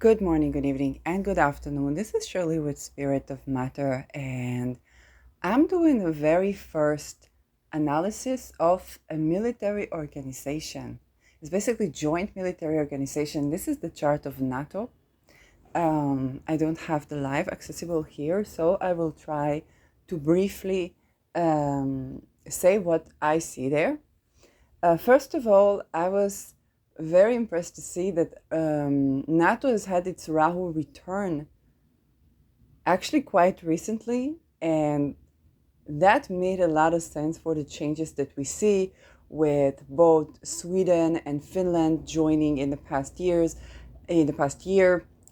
Good morning, good evening, and good afternoon. This is Shirley with Spirit of Matter, and I'm doing the very first analysis of a military organization. It's basically joint military organization. This is the chart of NATO. I don't have the live accessible here, so I will try to briefly say what I see there. First of all, I was very impressed to see that NATO has had its Rahu return actually quite recently, and that made a lot of sense for the changes that we see with both Sweden and Finland joining in the past year,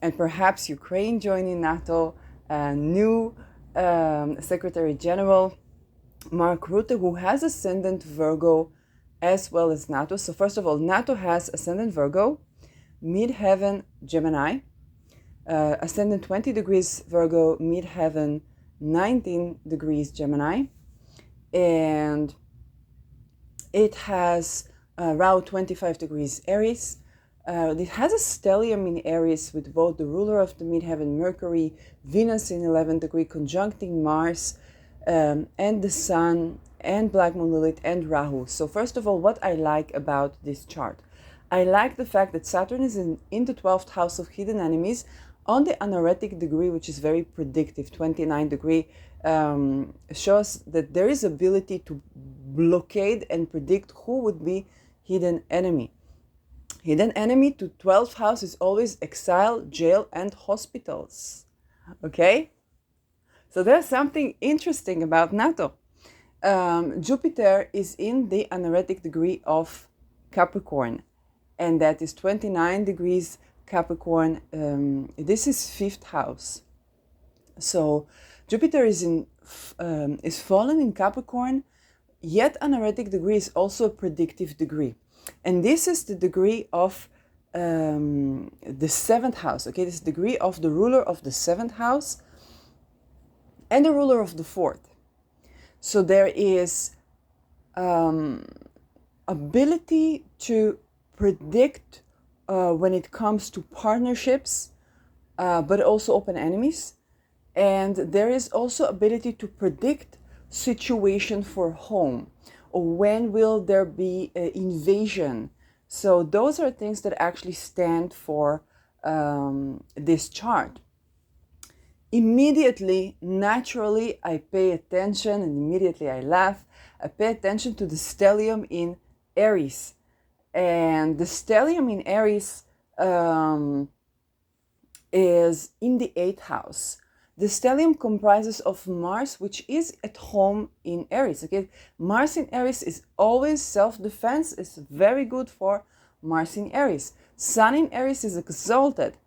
and perhaps Ukraine joining NATO. New Secretary General Mark Rutte, who has ascendant Virgo as well as NATO. So first of all, NATO has ascendant Virgo, midheaven Gemini, ascendant 20 degrees Virgo, midheaven 19 degrees Gemini, and it has around 25 degrees Aries. It has a stellium in Aries with both the ruler of the midheaven Mercury, Venus in 11th degree conjuncting Mars, and the Sun, and Black Moon Lilith, and Rahu. So first of all, what I like about this chart, I like the fact that Saturn is in the 12th house of hidden enemies on the anaretic degree, which is very predictive. 29 degree shows that there is ability to blockade and predict who would be hidden enemy. Hidden enemy to 12th house is always exile, jail, and hospitals. Okay? So there's something interesting about NATO. Jupiter is in the anaretic degree of Capricorn, and that is 29 degrees Capricorn. This is 5th house. So Jupiter is fallen in Capricorn, yet anaretic degree is also a predictive degree. And this is the degree of the 7th house. Okay, this is the degree of the ruler of the 7th house and the ruler of the 4th. So there is ability to predict when it comes to partnerships, but also open enemies. And there is also ability to predict situation for home, or when will there be invasion. So those are things that actually stand for this chart. Immediately, naturally, I pay attention, and immediately I laugh. I pay attention to the stellium in Aries. And the stellium in Aries is in the 8th house. The stellium comprises of Mars, which is at home in Aries. Okay, Mars in Aries is always self-defense. It's very good for Mars in Aries. Sun in Aries is exalted.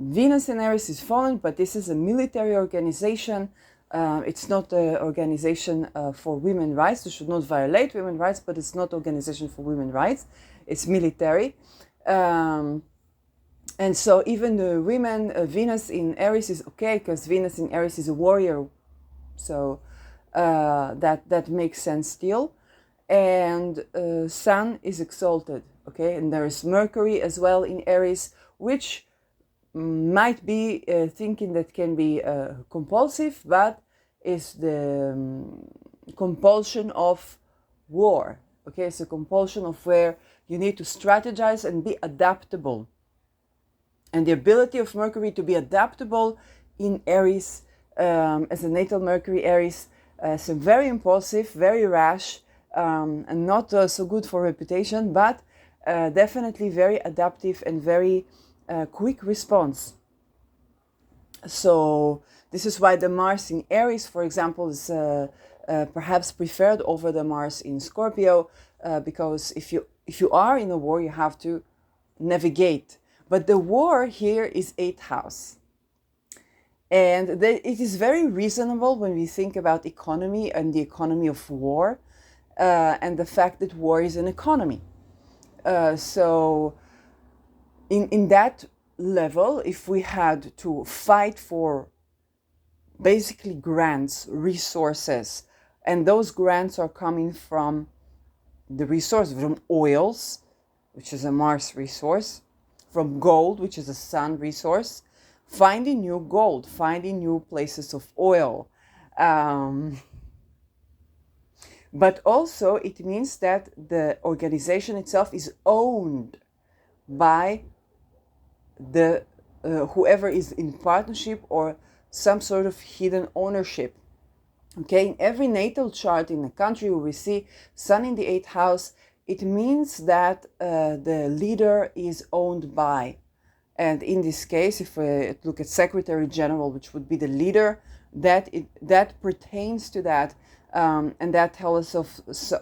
Venus in Aries is fallen, but this is a military organization. It's not an organization for women's rights. You should not violate women's rights, but it's not an organization for women's rights. It's military. And so even the women, Venus in Aries is okay, because Venus in Aries is a warrior. So that makes sense still. And Sun is exalted, okay? And there is Mercury as well in Aries, which might be thinking that can be compulsive, but is the compulsion of war. Okay, it's a compulsion of where you need to strategize and be adaptable. And the ability of Mercury to be adaptable in Aries, as a natal Mercury Aries, so very impulsive, very rash, and not so good for reputation, but definitely very adaptive and very quick response. So this is why the Mars in Aries, for example, is perhaps preferred over the Mars in Scorpio, because if you are in a war, you have to navigate. But the war here is 8th house. And it is very reasonable when we think about economy and the economy of war, and the fact that war is an economy. So in that level, if we had to fight for basically grants, resources, and those grants are coming from the resource, from oils, which is a Mars resource, from gold, which is a sun resource, finding new gold, finding new places of oil. But also it means that the organization itself is owned by the whoever is in partnership or some sort of hidden ownership. Okay, in every natal chart in a country where we see Sun in the 8th house, it means that the leader is owned by. And in this case, if we look at Secretary General, which would be the leader, that pertains to that, and that tells us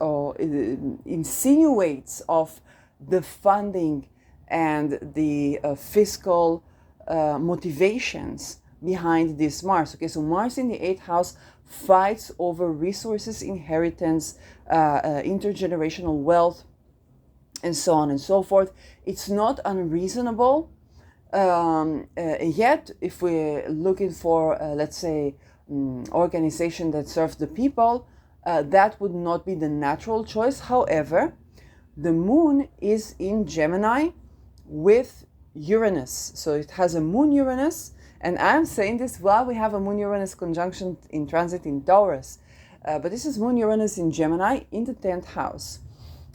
insinuates of the funding and the fiscal motivations behind this Mars. Okay, so Mars in the 8th house fights over resources, inheritance, intergenerational wealth, and so on and so forth. It's not unreasonable. Yet, if we're looking for, let's say, organization that serves the people, that would not be the natural choice. However, the moon is in Gemini with Uranus. So it has a moon Uranus, and I'm saying this while we have a moon Uranus conjunction in transit in Taurus. But this is moon Uranus in Gemini in the 10th house.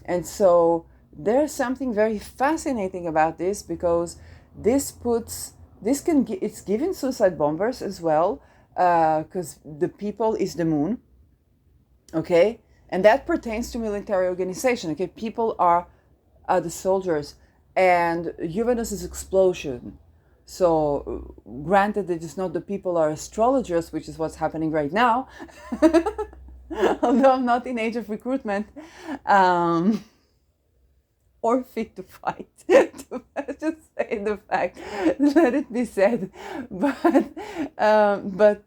And so there's something very fascinating about this, because it's giving suicide bombers as well, because the people is the moon, okay, and that pertains to military organization. Okay, people are the soldiers, and Uranus is explosion. So granted that it's not the people are astrologers, which is what's happening right now, although I'm not in age of recruitment, or fit to fight, to just say the fact, let it be said. But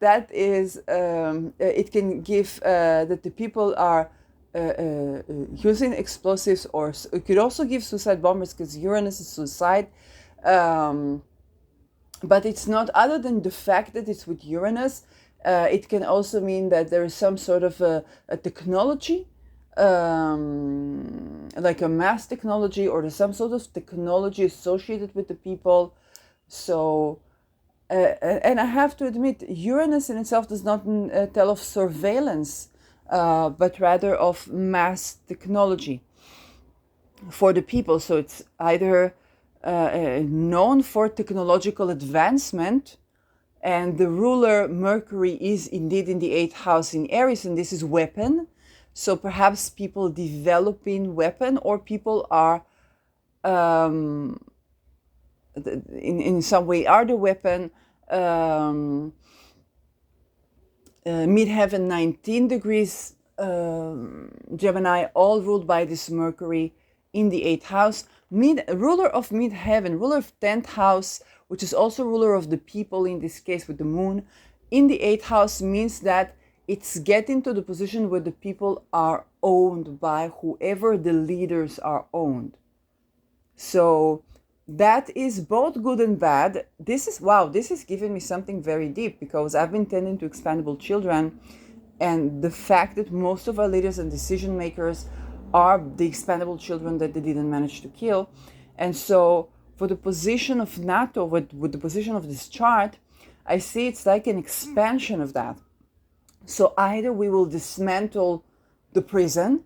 that is, it can give that the people are using explosives, or it could also give suicide bombers, because Uranus is suicide. But it's not, other than the fact that it's with Uranus, it can also mean that there is some sort of a technology, like a mass technology, or some sort of technology associated with the people. So, and I have to admit, Uranus in itself does not tell of surveillance, but rather of mass technology for the people. So it's either known for technological advancement, and the ruler Mercury is indeed in the 8th house in Aries, and this is weapon. So perhaps people developing weapon, or people are in some way are the weapon. Midheaven 19 degrees Gemini, all ruled by this Mercury in the 8th house. Ruler of midheaven, ruler of 10th house, which is also ruler of the people in this case with the moon in the 8th house, means that it's getting to the position where the people are owned by whoever the leaders are owned. So that is both good and bad. This is giving me something very deep, because I've been tending to expandable children, and the fact that most of our leaders and decision makers are the expandable children that they didn't manage to kill. And so for the position of NATO, with the position of this chart, I see it's like an expansion of that. So either we will dismantle the prison,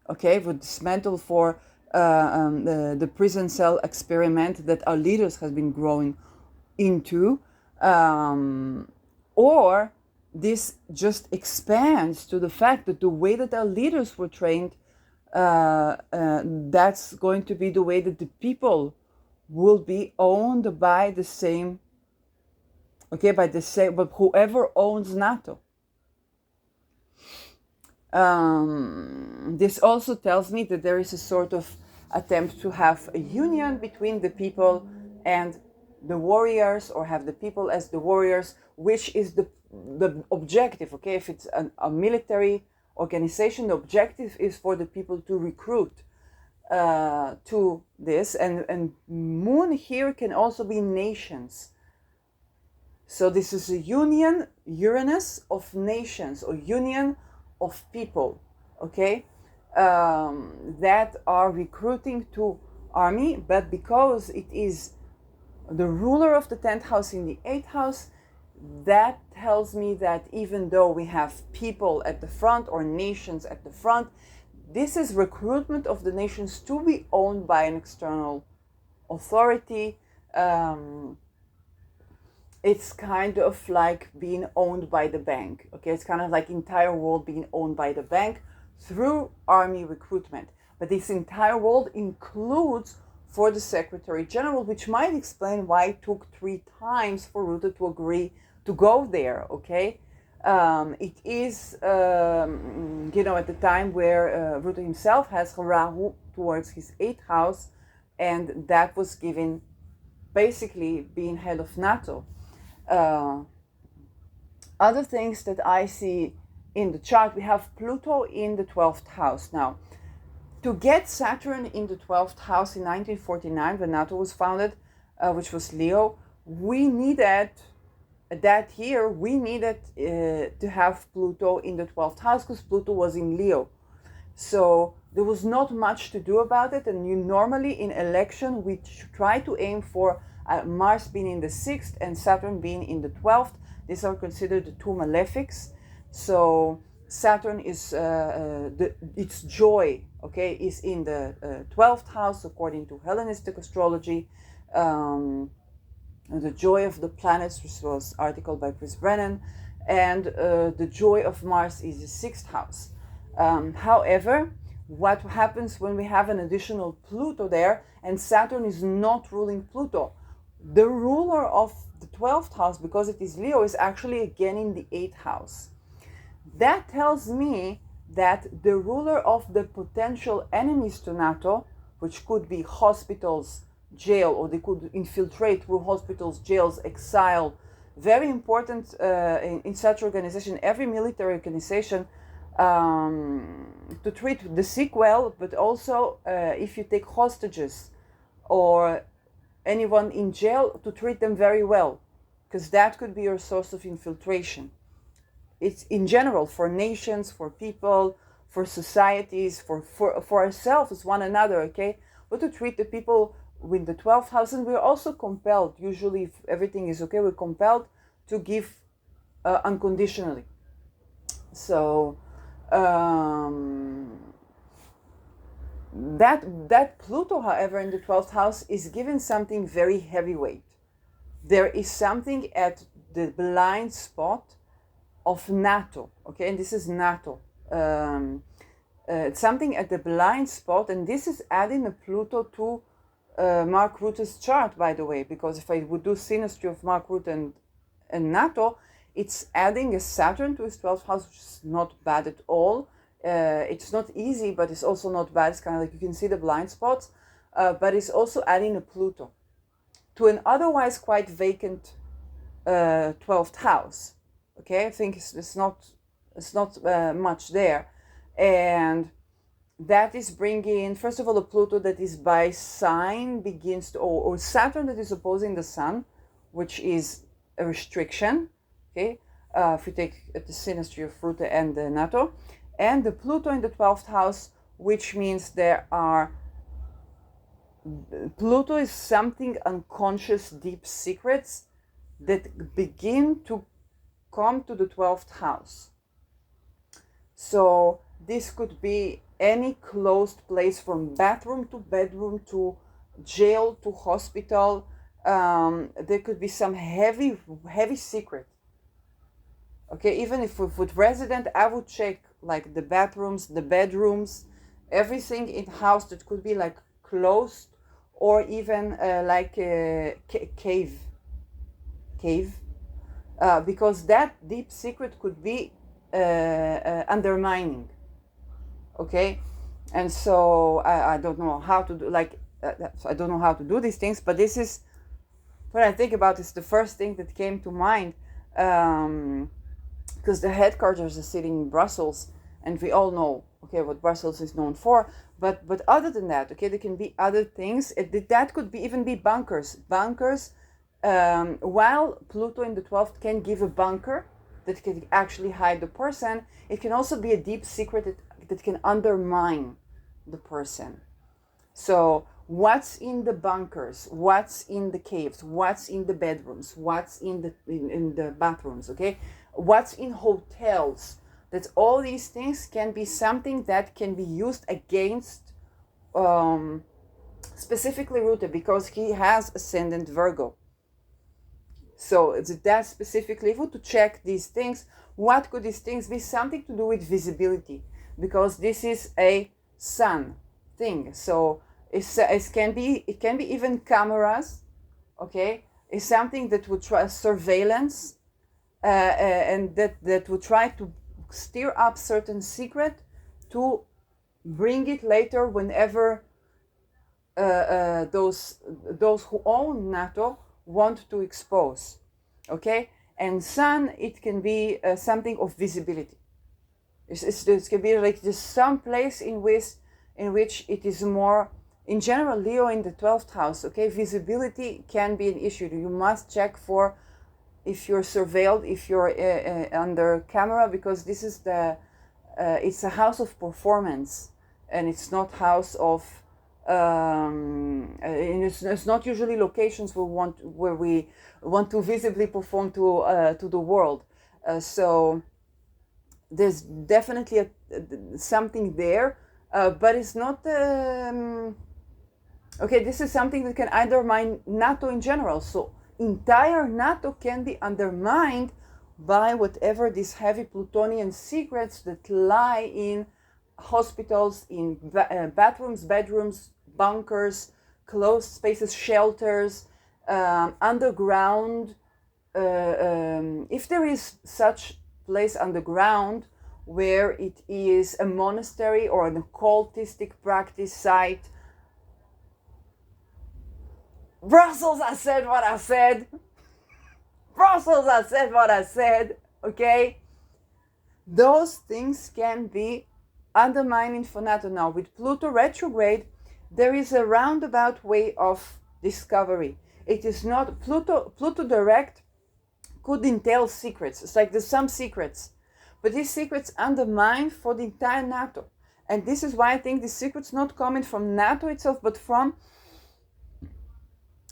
okay, we'll dismantle for the prison cell experiment that our leaders have been growing into, or this just expands to the fact that the way that our leaders were trained, that's going to be the way that the people will be owned by the same, okay, but whoever owns NATO. This also tells me that there is a sort of attempt to have a union between the people and the warriors, or have the people as the warriors, which is the objective. Okay, if it's a military organization, the objective is for the people to recruit to this, and moon here can also be nations. So this is a union, Uranus, of nations, or union of people, okay, that are recruiting to army, but because it is the ruler of the 10th house in the 8th house, that tells me that even though we have people at the front or nations at the front, this is recruitment of the nations to be owned by an external authority. It's kind of like being owned by the bank. Okay, it's kind of like entire world being owned by the bank through army recruitment. But this entire world includes for the Secretary General, which might explain why it took 3 times for Rutte to agree to go there. Okay, it is at the time where Rutte himself has Rahu towards his 8th house, and that was given basically being head of NATO. Other things that I see in the chart, we have Pluto in the 12th house. Now, to get Saturn in the 12th house in 1949, when NATO was founded, which was Leo, we needed that year, to have Pluto in the 12th house because Pluto was in Leo. So there was not much to do about it. And normally in election, we try to aim for Mars being in the 6th and Saturn being in the 12th. These are considered the 2 malefics. So Saturn is its joy, okay, is in the 12th house according to Hellenistic astrology. The joy of the planets, which was article by Chris Brennan, and the joy of Mars is the 6th house. However, what happens when we have an additional Pluto there and Saturn is not ruling Pluto? The ruler of the 12th house, because it is Leo, is actually again in the 8th house. That tells me that the ruler of the potential enemies to NATO, which could be hospitals, jail, or they could infiltrate through hospitals, jails, exile. Very important in such organization, every military organization, to treat the sick well, but also if you take hostages or anyone in jail, to treat them very well, because that could be your source of infiltration. It's in general for nations, for people, for societies, for ourselves, as one another, okay? But to treat the people with the 12th house, and we're also compelled, usually if everything is okay, we're compelled to give unconditionally. So that Pluto, however, in the 12th house is given something very heavyweight. There is something at the blind spot of NATO, okay, and this is NATO. Something at the blind spot, and this is adding a Pluto to Mark Rutte's chart, by the way, because if I would do synastry of Mark Rutte and NATO, it's adding a Saturn to his 12th house, which is not bad at all. It's not easy, but it's also not bad. It's kind of like you can see the blind spots, but it's also adding a Pluto to an otherwise quite vacant 12th house. Okay, I think it's not much there, and that is bringing, first of all, a Pluto that is by sign begins to, or Saturn that is opposing the Sun, which is a restriction. Okay, if you take the synastry of Rutte and the NATO, and the Pluto in the 12th house, which means Pluto is something unconscious, deep secrets that begin to come to the 12th house. So this could be any closed place, from bathroom to bedroom to jail to hospital. There could be some heavy secret. Okay, even if with resident, I would check like the bathrooms, the bedrooms, everything in house that could be like closed, or even like a cave, because that deep secret could be undermining. Okay, and so I don't know how to do, I don't know how to do these things, but this is when I think about this, the first thing that came to mind, because the headquarters are sitting in Brussels, and we all know, okay, what Brussels is known for, but other than that, okay, there can be other things. That could be even be bunkers. While Pluto in the 12th can give a bunker that can actually hide the person, it can also be a deep secret that can undermine the person. So what's in the bunkers, what's in the caves, what's in the bedrooms, what's in the bathrooms, okay? What's in hotels. That all these things can be something that can be used against specifically Rutte, because he has ascendant Virgo. So it's that specifically, if we to check these things, what could these things be? Something to do with visibility, because this is a sun thing. So it can be even cameras, okay? It's something that would try surveillance, and that would try to stir up certain secret to bring it later whenever those who own NATO want to expose, okay? And sun, it can be something of visibility. It can be like just some place in which it is more, in general, Leo in the 12th house, okay? Visibility can be an issue. You must check for if you're surveilled, if you're under camera, because this is it's a house of performance, and it's not house of and it's not usually locations where we want to visibly perform to the world. So there's definitely something there, but it's not. Okay, this is something that can undermine NATO in general. So entire NATO can be undermined by whatever these heavy plutonian secrets that lie in hospitals, in bathrooms, bedrooms, bunkers, closed spaces, shelters, underground. If there is such place underground where it is a monastery or an occultistic practice site. Brussels, I said what I said. Brussels, I said what I said. Okay? Those things can be undermining for NATO. Now, with Pluto retrograde, there is a roundabout way of discovery. It is not Pluto direct could entail secrets. It's like there's some secrets, but these secrets undermine for the entire NATO. And this is why I think the secret's not coming from NATO itself, but from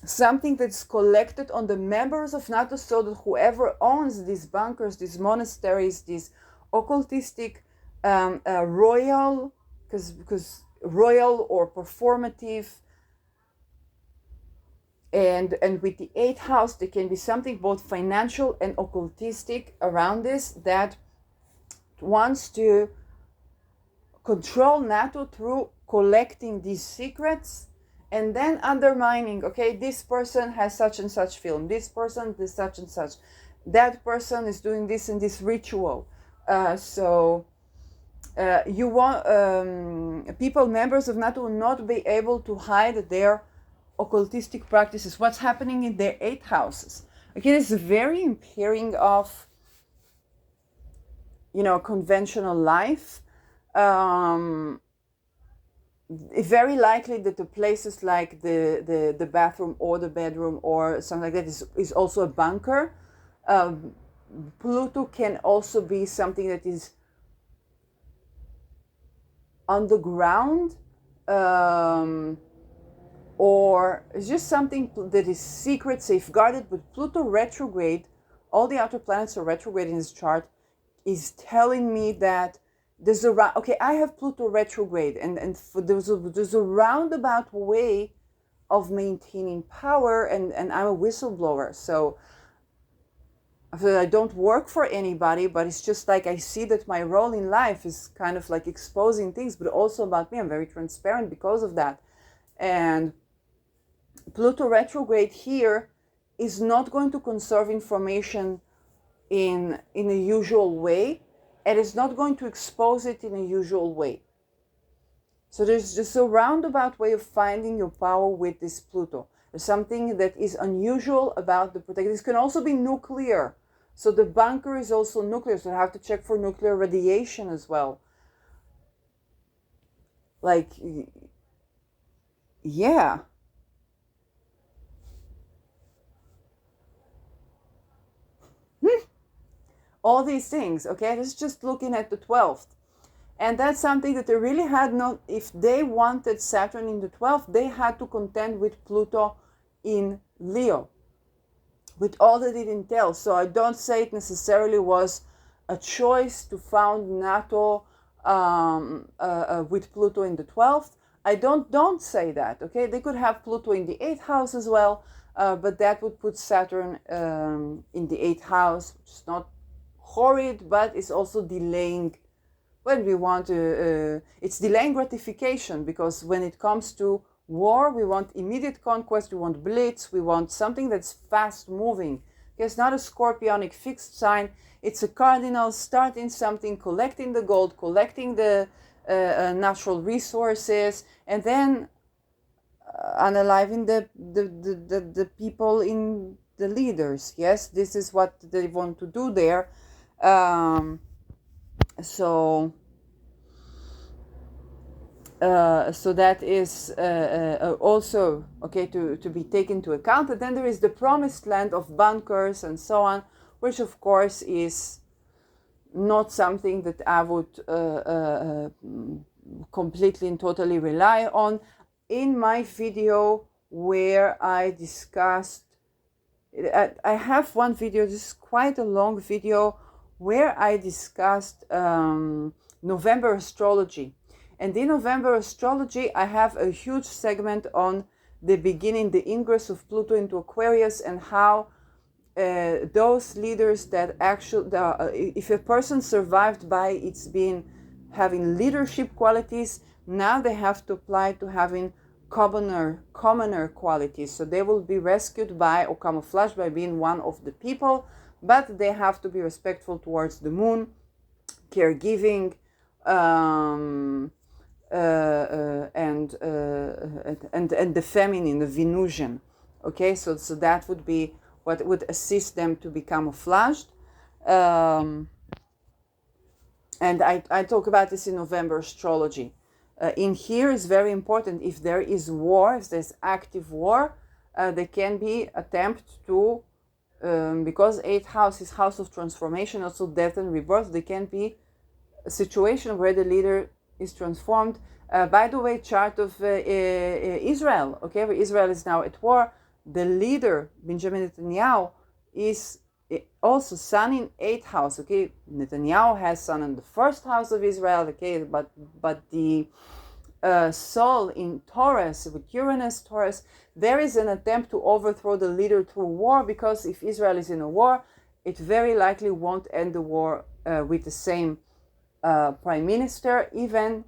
something that's collected on the members of NATO, so that whoever owns these bunkers, these monasteries, these occultistic, royal, because royal or performative, and with the 8th house, there can be something both financial and occultistic around this that wants to control NATO through collecting these secrets and then undermining, okay, this person has such and such film, this person is such and such, that person is doing this and this ritual. You want people, members of NATO, will not be able to hide their occultistic practices, what's happening in their 8 houses. Okay, it's very impairing of, conventional life. Very likely that the places like the bathroom or the bedroom or something like that is also a bunker. Pluto can also be something that is underground, or it's just something that is secret, safeguarded. But Pluto retrograde, all the outer planets are retrograde in this chart, is telling me that there's I have Pluto retrograde, and there's a roundabout way of maintaining power, and I'm a whistleblower, so I don't work for anybody, but it's just like I see that my role in life is kind of like exposing things, but also about me. I'm very transparent because of that. And Pluto retrograde here is not going to conserve information in a usual way, and it's not going to expose it in a usual way. So there's just a roundabout way of finding your power with this Pluto. There's something that is unusual about the protector. This can also be nuclear. So the bunker is also nuclear, so I have to check for nuclear radiation as well. Like, yeah. All these things, okay? This is just looking at the 12th. And that's something that they really had not, if they wanted Saturn in the 12th, they had to contend with Pluto in Leo, with all that it entails. So I don't say it necessarily was a choice to found NATO with Pluto in the 12th. I don't say that, okay? They could have Pluto in the 8th house as well, but that would put Saturn in the 8th house, which is not horrid, but it's also delaying when we want to, it's delaying gratification, because when it comes to war, we want immediate conquest, we want blitz, we want something that's fast moving. It's not a scorpionic fixed sign, it's a cardinal, starting something, collecting the gold, collecting the natural resources, and then unaliving the people in the leaders. Yes, this is what they want to do there. So that is also okay to be taken into account. And then there is the promised land of bunkers and so on, which of course is not something that I would completely and totally rely on. In my video where I discussed, I have one video, this is quite a long video, where I discussed November astrology. And in November astrology, I have a huge segment on the beginning, the ingress of Pluto into Aquarius, and how those leaders that actually, if a person survived by its being having leadership qualities, now they have to apply to having commoner qualities. So they will be rescued by or camouflaged by being one of the people, but they have to be respectful towards the moon, caregiving, and the feminine, the Venusian. Okay, so that would be what would assist them to be camouflaged. And I talk about this in November astrology. In here is very important. If there is war, if there's active war, there can be attempt to, because 8th house is house of transformation, also death and rebirth, there can be a situation where the leader is transformed. By the way, chart of Israel, okay, where Israel is now at war, the leader, Benjamin Netanyahu, is also sun in 8th house, okay. Netanyahu has sun in the 1st house of Israel, okay, but the Sol in Taurus, with Uranus, Taurus, there is an attempt to overthrow the leader through war, because if Israel is in a war, it very likely won't end the war with the same prime minister, even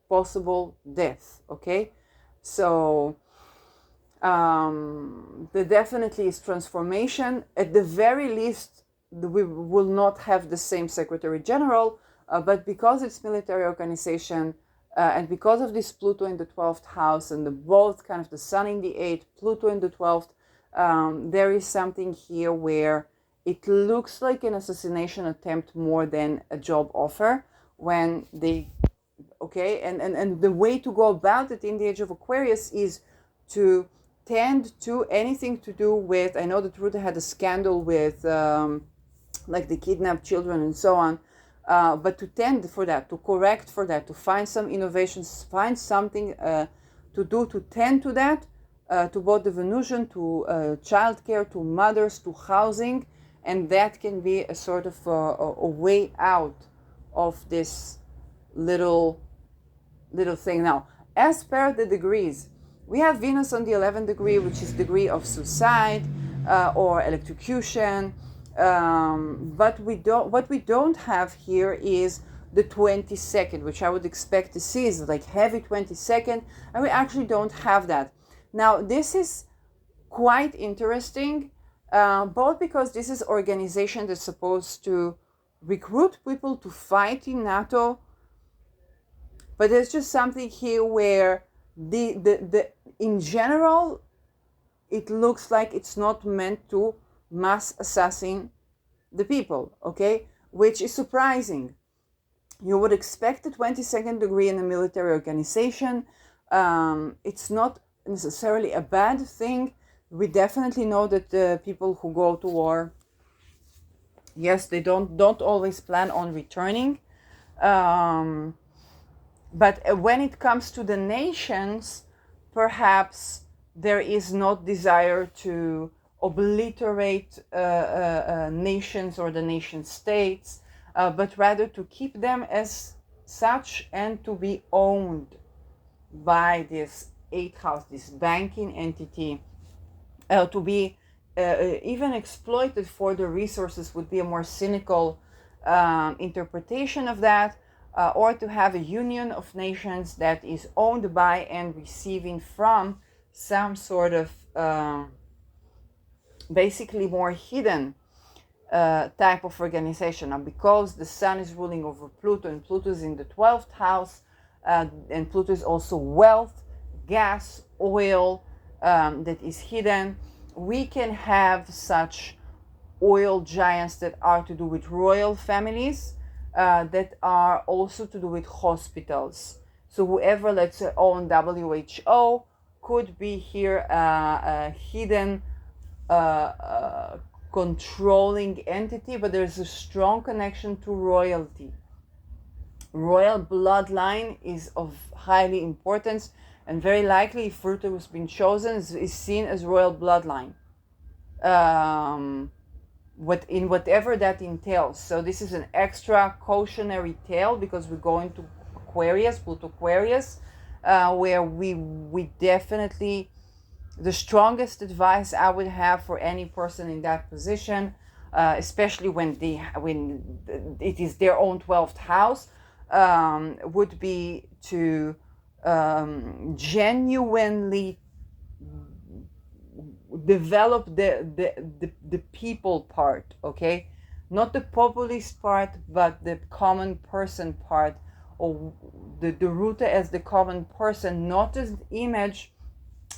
possible death, okay. So there definitely is transformation. At the very least, we will not have the same Secretary General, but because it's military organization, and because of this Pluto in the 12th house, and both kind of the Sun in the 8th, Pluto in the 12th, there is something here where it looks like an assassination attempt more than a job offer, when they, okay, and the way to go about it in the age of Aquarius is to tend to anything to do with, I know that Rutte had a scandal with like the kidnapped children and so on, but to tend for that, to correct for that, to find some innovations, find something to do to tend to that, to both the Venusian, to childcare, to mothers, to housing, and that can be a sort of a way out of this little thing. Now, as per the degrees, we have Venus on the 11th degree, which is degree of suicide or electrocution. But what we don't have here is the 22nd, which I would expect to see is like heavy 22nd, and we actually don't have that. Now, this is quite interesting, both because this is organization that's supposed to recruit people to fight in NATO, but there's just something here where the in general, it looks like it's not meant to mass assassin the people, okay, which is surprising. You would expect the 22nd degree in a military organization. It's not necessarily a bad thing. We definitely know that the people who go to war, yes, they don't always plan on returning. But when it comes to the nations, perhaps there is not desire to obliterate nations or the nation states, but rather to keep them as such and to be owned by this eighth house, this banking entity, to be even exploited for the resources would be a more cynical interpretation of that, or to have a union of nations that is owned by and receiving from some sort of basically more hidden type of organization. Now, because the sun is ruling over Pluto, and Pluto is in the 12th house, and Pluto is also wealth, gas, oil, that is hidden, we can have such oil giants that are to do with royal families, that are also to do with hospitals. So whoever, let's say, own WHO could be here a hidden controlling entity, but there's a strong connection to royalty. Royal bloodline is of highly importance, and very likely, if Rutte has been chosen, is seen as royal bloodline. In whatever that entails. So this is an extra cautionary tale, because we're going to Aquarius, Pluto Aquarius, where we definitely, the strongest advice I would have for any person in that position, especially when it is their own 12th house, would be to genuinely develop the people part, okay, not the populist part, but the common person part, or the Rutte as the common person, not as image,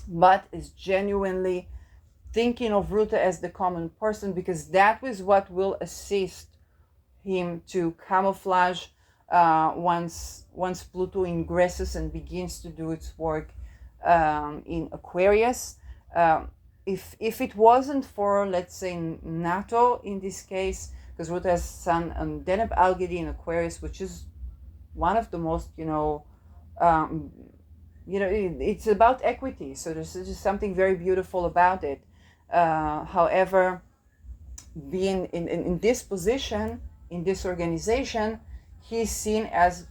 but is genuinely thinking of Rutte as the common person, because that is what will assist him to camouflage once Pluto ingresses and begins to do its work in Aquarius. If it wasn't for, let's say, NATO in this case, because Rutte has Sun and Deneb Algedi in Aquarius, which is one of the most, it's about equity. So there's just something very beautiful about it. However, being in this position, in this organization, he's seen as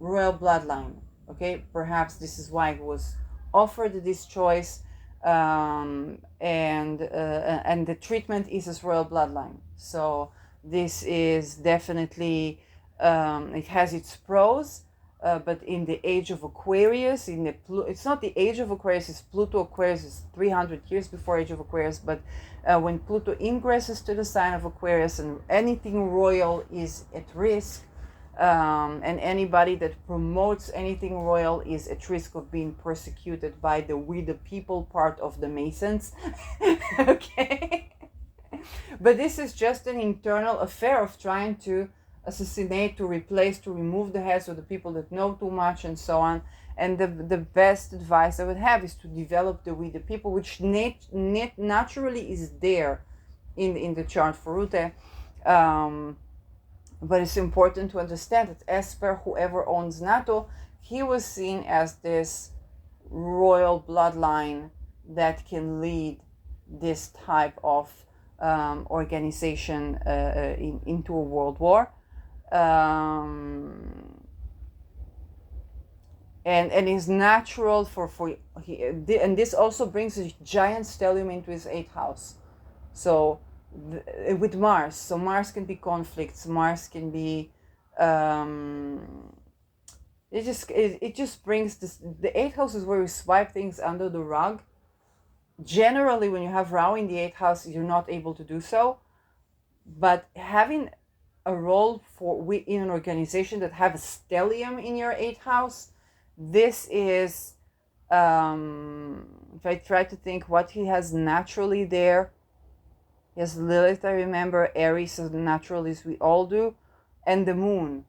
royal bloodline. Okay, perhaps this is why he was offered this choice, and the treatment is as royal bloodline. So this is definitely, it has its pros. But in the age of Aquarius, it's not the age of Aquarius, it's Pluto Aquarius, it's 300 years before age of Aquarius, but when Pluto ingresses to the sign of Aquarius and anything royal is at risk, and anybody that promotes anything royal is at risk of being persecuted by the we the people part of the Masons. Okay? But this is just an internal affair of trying to assassinate, to replace, to remove the heads of the people that know too much, and so on. And the best advice I would have is to develop the we the people, which naturally is there in the chart for Rutte. But it's important to understand that as per whoever owns NATO, he was seen as this royal bloodline that can lead this type of organization into a world war. And is natural and this also brings a giant stellium into his 8th house. So with Mars, so Mars can be conflicts, Mars can be it just brings this. The 8th house is where we swipe things under the rug. Generally, when you have Rahu in the 8th house, you're not able to do so, but having a role in an organization that have a stellium in your 8th house, this is, if I try to think what he has naturally there, he has Lilith, I remember, Aries, as natural as we all do, and the moon.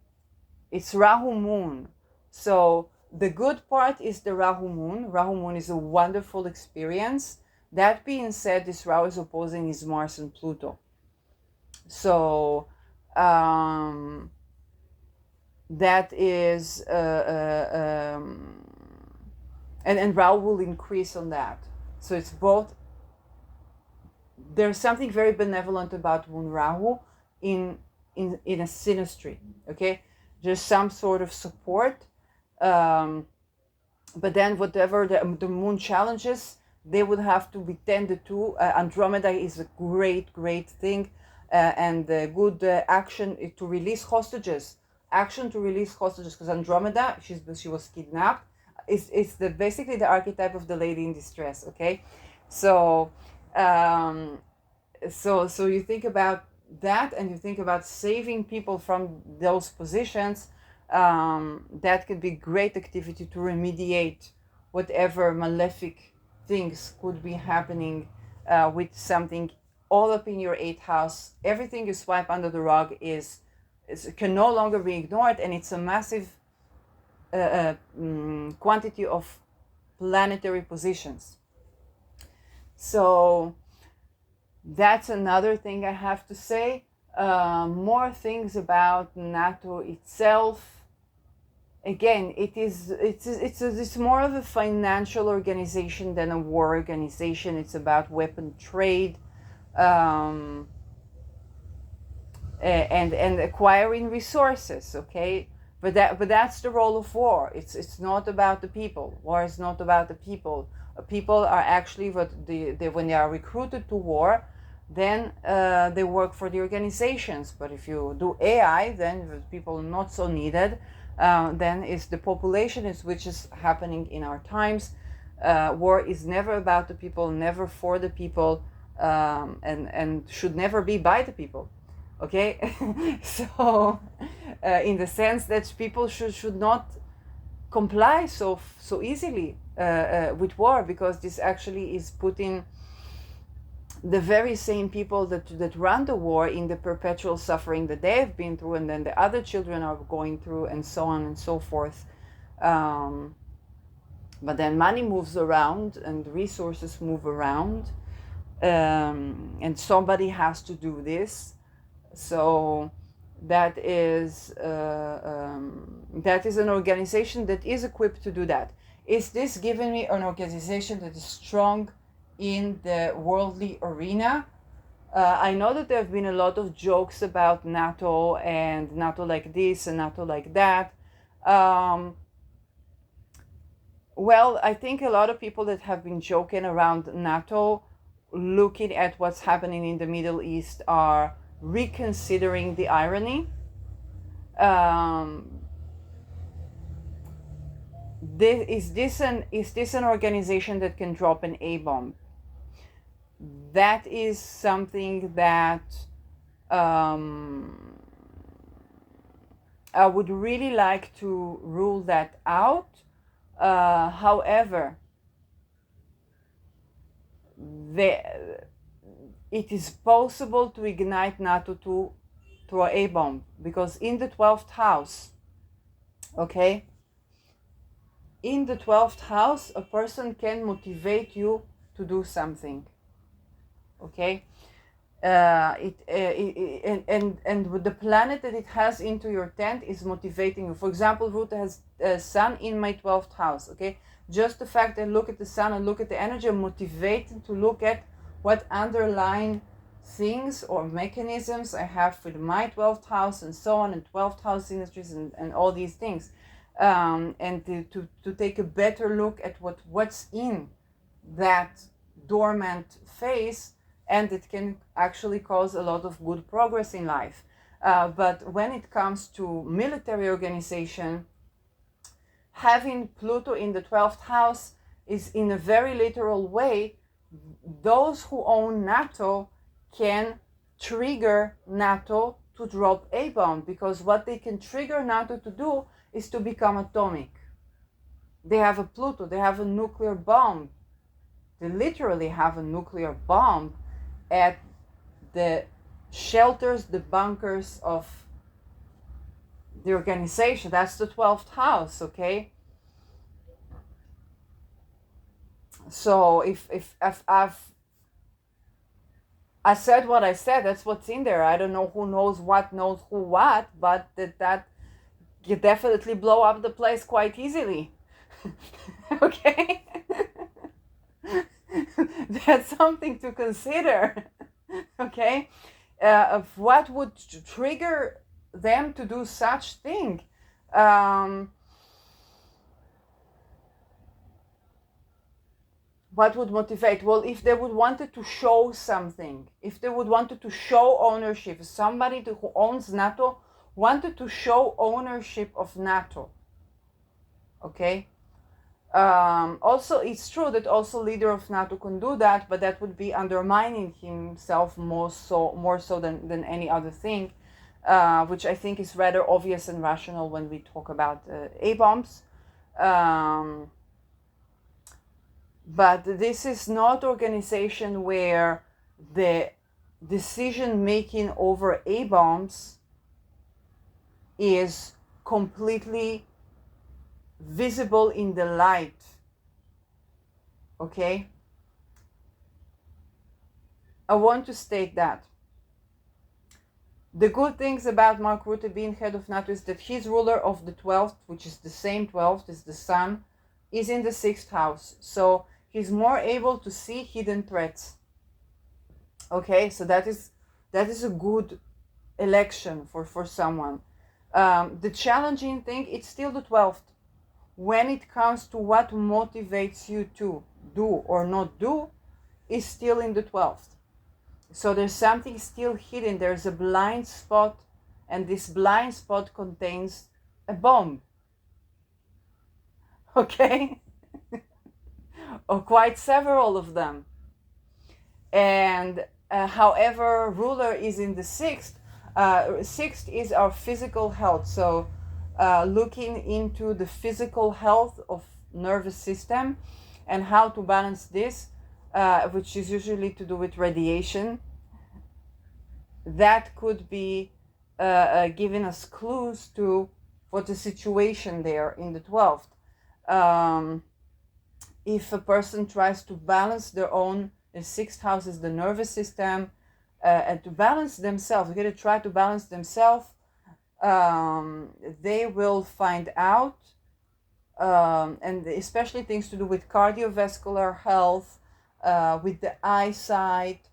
It's Rahu moon. So the good part is the Rahu moon. Rahu moon is a wonderful experience. That being said, this Rahu is opposing his Mars and Pluto. So that is and Ra will increase on that. So it's both. There's something very benevolent about Moon Rahu in a synastry. Okay, there's some sort of support, but then whatever the moon challenges, they would have to be tended to. Andromeda is a great thing, and good action to release hostages. Action to release hostages, because Andromeda, she was kidnapped. It's basically the archetype of the lady in distress. Okay, so so you think about that, and you think about saving people from those positions. That could be great activity to remediate whatever malefic things could be happening with something all up in your eighth house. Everything you swipe under the rug can no longer be ignored, and it's a massive quantity of planetary positions. So that's another thing I have to say. More things about NATO itself. Again, it's more of a financial organization than a war organization. It's about weapon trade, and acquiring resources. Okay, but that's the role of war. It's not about the people. War is not about the people. People are actually when they are recruited to war, then they work for the organizations. But if you do AI, then people not so needed. Then it's the population, which is happening in our times. War is never about the people, never for the people, and should never be by the people. Okay, so in the sense that people should not comply so easily with war, because this actually is putting the very same people that run the war in the perpetual suffering that they have been through, and then the other children are going through, and so on and so forth. But then money moves around and resources move around, and somebody has to do this. So that is an organization that is equipped to do that. Is this giving me an organization that is strong in the worldly arena? I know that there have been a lot of jokes about NATO, and NATO like this and NATO like that. Well, I think a lot of people that have been joking around NATO, looking at what's happening in the Middle East, are reconsidering the irony. Is this an organization that can drop an A-bomb? That is something that I would really like to rule that out. However, it is possible to ignite NATO to an A-bomb, because in the 12th house, okay, in the 12th house, a person can motivate you to do something. Okay, and with the planet that it has into your tent is motivating you. For example, Rutte has sun in my 12th house. Okay, just the fact that I look at the sun and look at the energy, I'm motivated to look at what underlying things or mechanisms I have for my 12th house, and so on, and 12th house industries, and all these things, and to take a better look at what's in that dormant phase, and it can actually cause a lot of good progress in life. But when it comes to military organization, having Pluto in the 12th house is, in a very literal way, those who own NATO can trigger NATO to drop a bomb, because what they can trigger NATO to do is to become atomic. They have a Pluto, they have a nuclear bomb. They literally have a nuclear bomb at the shelters, the bunkers of the organization. That's the 12th house, okay? So if I said what I said, that's what's in there. I don't know who knows what, but that you definitely blow up the place quite easily. Okay? That's something to consider. Okay? Of what would trigger them to do such thing? What would motivate? Well, if they would wanted to show something, if they would wanted to show ownership, somebody who owns NATO wanted to show ownership of NATO. Okay? Also, it's true that also leader of NATO can do that, but that would be undermining himself more so than any other thing, which I think is rather obvious and rational when we talk about A-bombs. But this is not organization where the decision making over A-bombs is completely visible in the light. Okay? I want to state that. The good things about Mark Rutte being head of NATO is that he's ruler of the 12th, which is the same 12th as the sun, is in the 6th house. So he's more able to see hidden threats. Okay, so that is a good election for someone. The challenging thing, it's still the 12th. When it comes to what motivates you to do or not do, is still in the 12th. So there's something still hidden. There's a blind spot, and this blind spot contains a bomb. Okay? Or quite several of them. And however, ruler is in the 6th. 6th is our physical health. So looking into the physical health of nervous system and how to balance this, which is usually to do with radiation. That could be giving us clues to what the situation there in the 12th. If a person tries to balance their own, the 6th house is the nervous system, and to balance themselves, they're going to try to balance themselves, they will find out, and especially things to do with cardiovascular health, with the eyesight,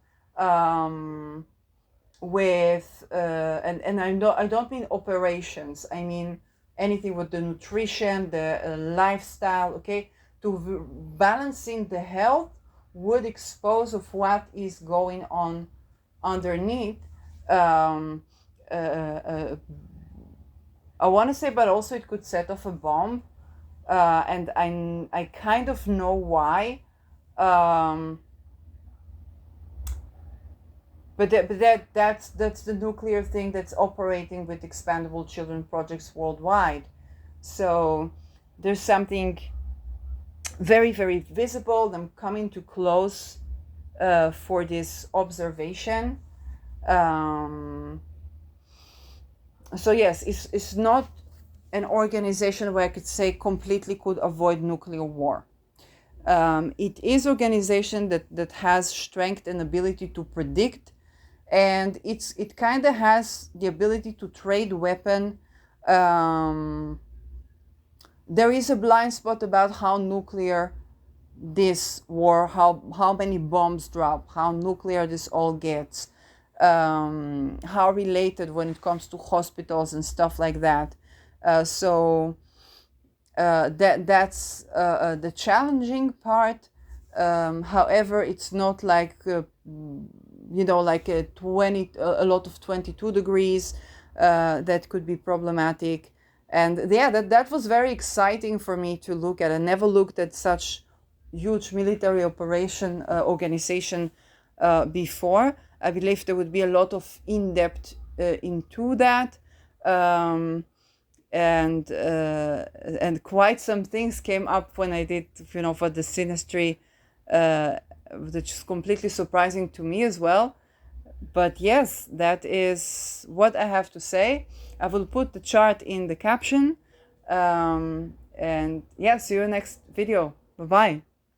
with and I don't mean operations. I mean anything with the nutrition, the lifestyle. Okay, to balancing the health would expose of what is going on underneath. I want to say, but also it could set off a bomb, and I kind of know why. But that's the nuclear thing that's operating with expandable children projects worldwide. So there's something very, very visible. I'm coming too close for this observation. So yes, it's not an organization where I could say completely could avoid nuclear war. It is organization that has strength and ability to predict, and it kind of has the ability to trade weapon. There is a blind spot about how nuclear this war, how many bombs drop, how nuclear this all gets, how related when it comes to hospitals and stuff like that. So that's the challenging part. However, it's not like like a lot of 22 degrees that could be problematic. And yeah, that was very exciting for me to look at. I never looked at such huge military organization before. I believe there would be a lot of in-depth into that. And quite some things came up when I did, for the synastry, which is completely surprising to me as well. But yes, that is what I have to say. I will put the chart in the caption. And yeah, see you next video. Bye-bye.